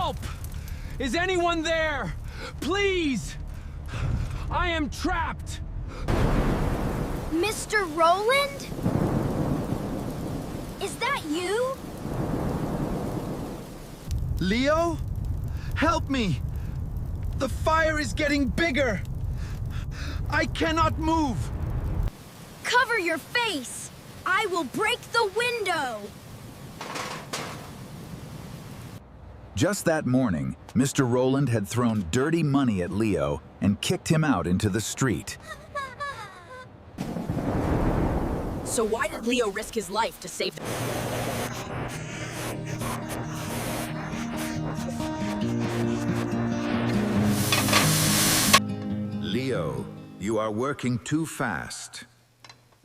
Help! Is anyone there? Please! I am trapped! Mr. Roland? Is that you? Leo? Help me! The fire is getting bigger! I cannot move! Cover your face! I will break the window! Just that morning, Mr. Roland had thrown dirty money at Leo and kicked him out into the street. So why did Leo risk his life to save the... Leo, you are working too fast.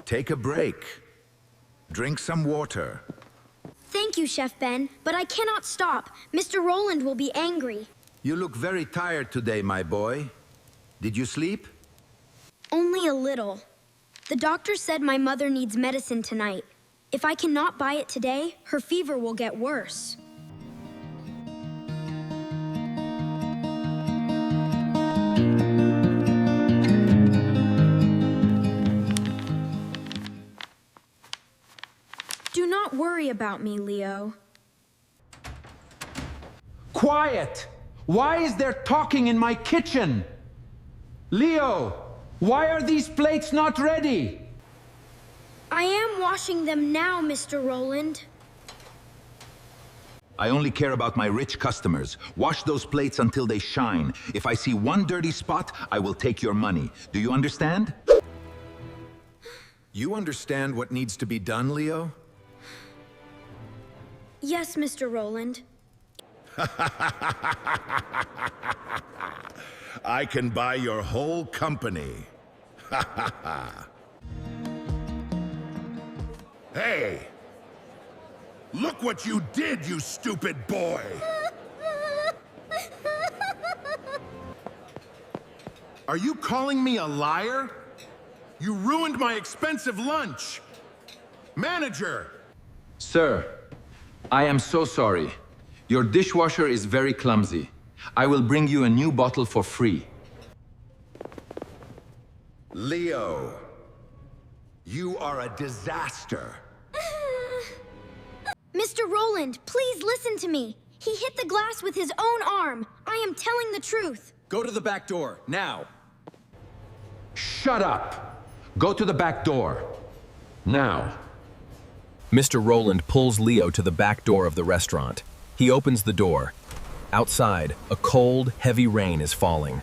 Take a break. Drink some water. Thank you, Chef Ben, but I cannot stop. Mr. Roland will be angry. You look very tired today, my boy. Did you sleep? Only a little. The doctor said my mother needs medicine tonight. If I cannot buy it today, her fever will get worse. Do not worry about me, Leo. Quiet! Why is there talking in my kitchen? Leo, why are these plates not ready? I am washing them now, Mr. Roland. I only care about my rich customers. Wash those plates until they shine. If I see one dirty spot, I will take your money. Do you understand? You understand what needs to be done, Leo? Yes, Mr. Roland. I can buy your whole company. Hey! Look what you did, you stupid boy! Are you calling me a liar? You ruined my expensive lunch! Manager! Sir, I am so sorry. Your dishwasher is very clumsy. I will bring you a new bottle for free. Leo, you are a disaster. Mr. Roland, please listen to me. He hit the glass with his own arm. I am telling the truth. Go to the back door, now! Shut up! Go to the back door. Now. Mr. Roland pulls Leo to the back door of the restaurant. He opens the door. Outside, a cold, heavy rain is falling.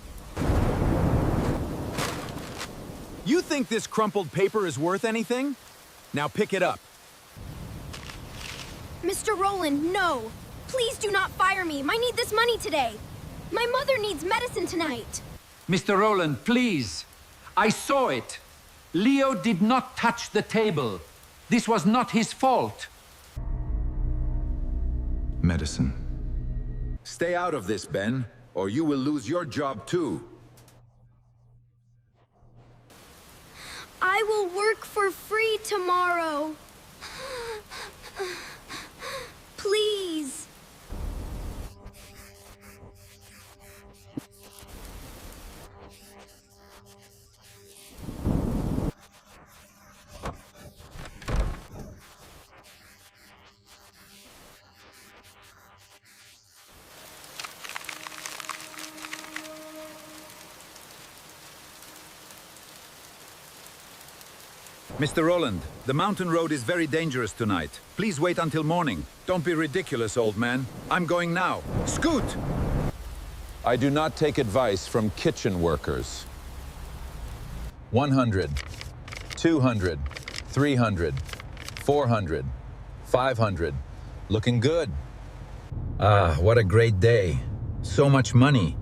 You think this crumpled paper is worth anything? Now pick it up. Mr. Roland, no. Please do not fire me. I need this money today. My mother needs medicine tonight. Mr. Roland, please. I saw it. Leo did not touch the table. This was not his fault. Medicine. Stay out of this, Ben, or you will lose your job too. I will work for free tomorrow. Please. Mr. Roland, the mountain road is very dangerous tonight. Please wait until morning. Don't be ridiculous, old man. I'm going now. Scoot! I do not take advice from kitchen workers. 100, 200, 300, 400, 500. Looking good. Ah, what a great day. So much money.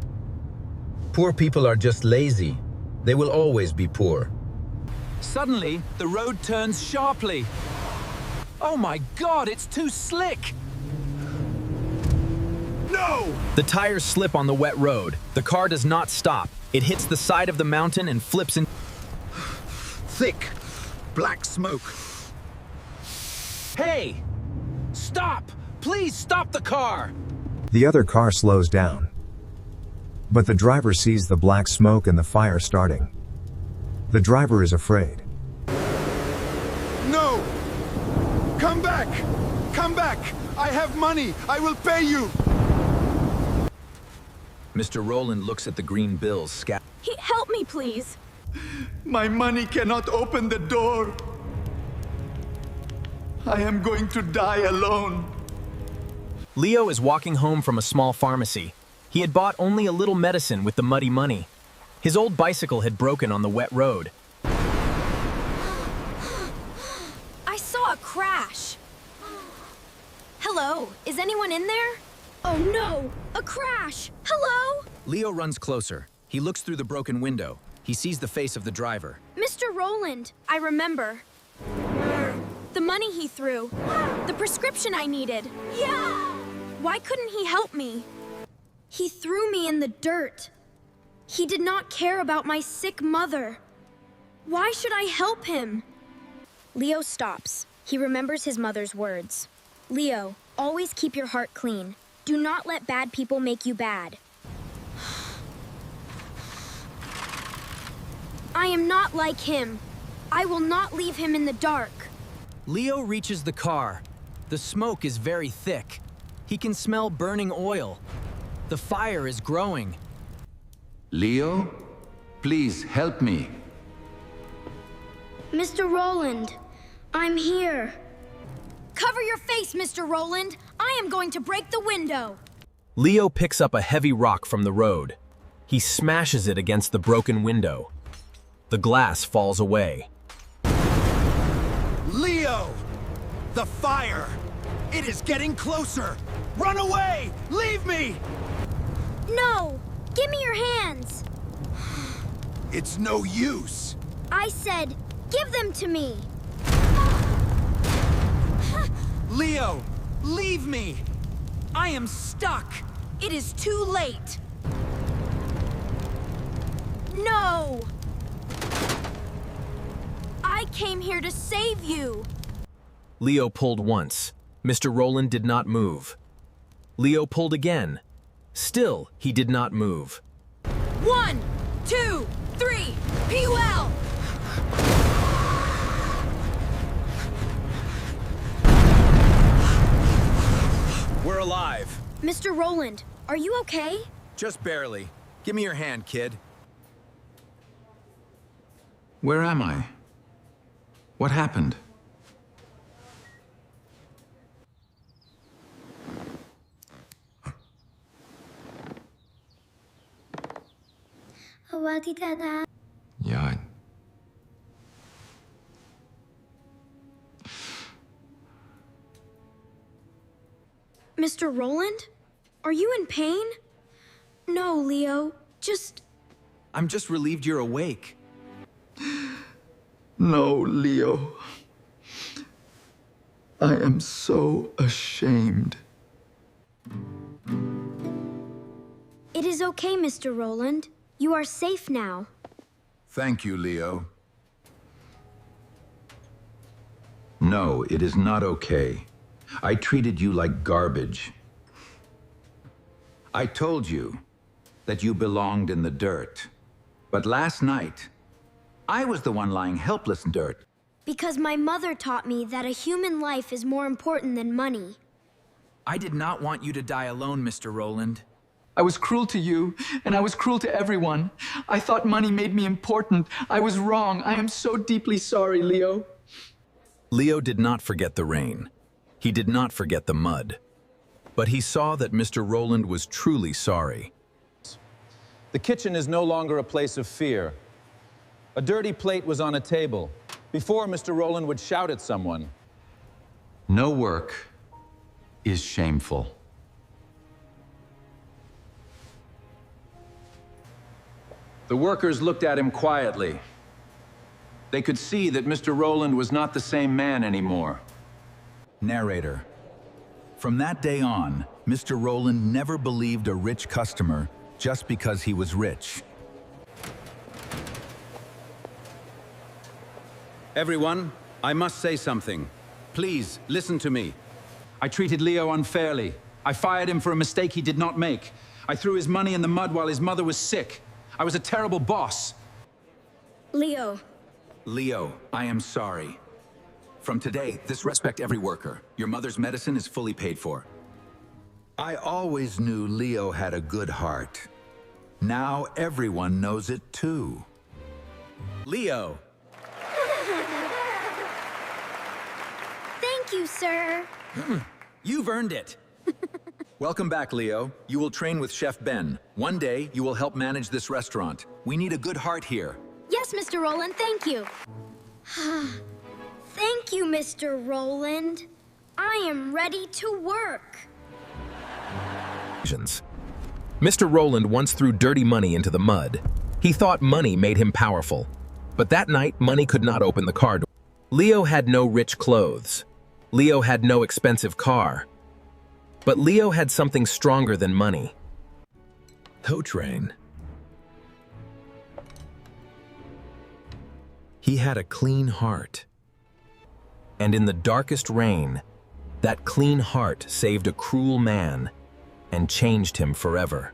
Poor people are just lazy. They will always be poor. Suddenly, the road turns sharply. Oh my God, it's too slick! No! The tires slip on the wet road. The car does not stop. It hits the side of the mountain and flips in. Thick, black smoke. Hey! Stop! Please stop the car! The other car slows down. But the driver sees the black smoke and the fire starting. The driver is afraid. No! Come back! Come back! I have money! I will pay you! Mr. Roland looks at the green bills scattered. Help me, please. My money cannot open the door. I am going to die alone. Leo is walking home from a small pharmacy. He had bought only a little medicine with the muddy money. His old bicycle had broken on the wet road. I saw a crash. Hello, is anyone in there? Oh no, a crash! Hello? Leo runs closer. He looks through the broken window. He sees the face of the driver. Mr. Roland, I remember. The money he threw. The prescription I needed. Yeah! Why couldn't he help me? He threw me in the dirt. He did not care about my sick mother. Why should I help him? Leo stops. He remembers his mother's words. Leo, always keep your heart clean. Do not let bad people make you bad. I am not like him. I will not leave him in the dark. Leo reaches the car. The smoke is very thick. He can smell burning oil. The fire is growing. Leo, please help me. Mr. Roland, I'm here. Cover your face, Mr. Roland. I am going to break the window. Leo picks up a heavy rock from the road. He smashes it against the broken window. The glass falls away. Leo! The fire! It is getting closer! Run away! Leave me! No! Give me your hands! It's no use! I said, give them to me! Leo! Leave me! I am stuck! It is too late! No! I came here to save you! Leo pulled once. Mr. Roland did not move. Leo pulled again. Still, he did not move. 1, 2, 3, P-Well! We're alive. Mr. Roland, are you okay? Just barely. Give me your hand, kid. Where am I? What happened? Yeah. Mr. Roland? Are you in pain? No, Leo. I'm just relieved you're awake. No, Leo. I am so ashamed. It is okay, Mr. Roland. You are safe now. Thank you, Leo. No, it is not okay. I treated you like garbage. I told you that you belonged in the dirt. But last night, I was the one lying helpless in dirt. Because my mother taught me that a human life is more important than money. I did not want you to die alone, Mr. Roland. I was cruel to you, and I was cruel to everyone. I thought money made me important. I was wrong. I am so deeply sorry, Leo. Leo did not forget the rain. He did not forget the mud. But he saw that Mr. Roland was truly sorry. The kitchen is no longer a place of fear. A dirty plate was on a table. Before, Mr. Roland would shout at someone. No work is shameful. The workers looked at him quietly. They could see that Mr. Roland was not the same man anymore. Narrator. From that day on, Mr. Roland never believed a rich customer just because he was rich. Everyone, I must say something. Please, listen to me. I treated Leo unfairly. I fired him for a mistake he did not make. I threw his money in the mud while his mother was sick. I was a terrible boss. Leo. Leo, I am sorry. From today, respect every worker. Your mother's medicine is fully paid for. I always knew Leo had a good heart. Now everyone knows it too. Leo! Thank you, sir. You've earned it. Welcome back, Leo. You will train with Chef Ben. One day, you will help manage this restaurant. We need a good heart here. Yes, Mr. Roland, thank you. Thank you, Mr. Roland. I am ready to work. Mr. Roland once threw dirty money into the mud. He thought money made him powerful. But that night, money could not open the car door. Leo had no rich clothes. Leo had no expensive car. But Leo had something stronger than money. Tow train. He had a clean heart. And in the darkest rain, that clean heart saved a cruel man and changed him forever.